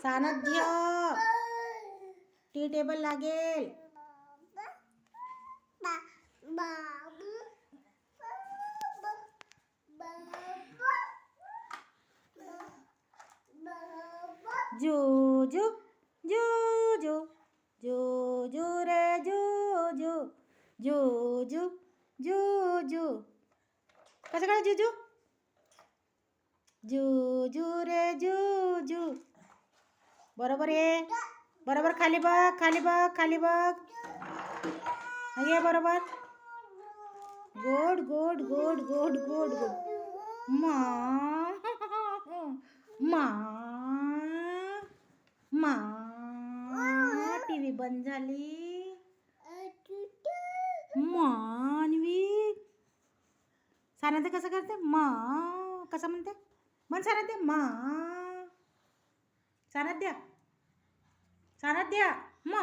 सानध्य tea table लागेल. जूजू जूजू जूजू रे जूजू जूजू जूजू. कसं काय जूजू? जूजू रे जूजू. बरोबर आहे. बरोबर खाली बघ, खाली बघ, खाली बघ. ये बरोबर. गोड गोड गोड गोड गोड गोड. मा मा मा. टीव्ही बंद झाली. मानवी. सानंद कसं करते? मा. कसं म्हणते? म्हण सानंद. मा. सानंद सानंद मा.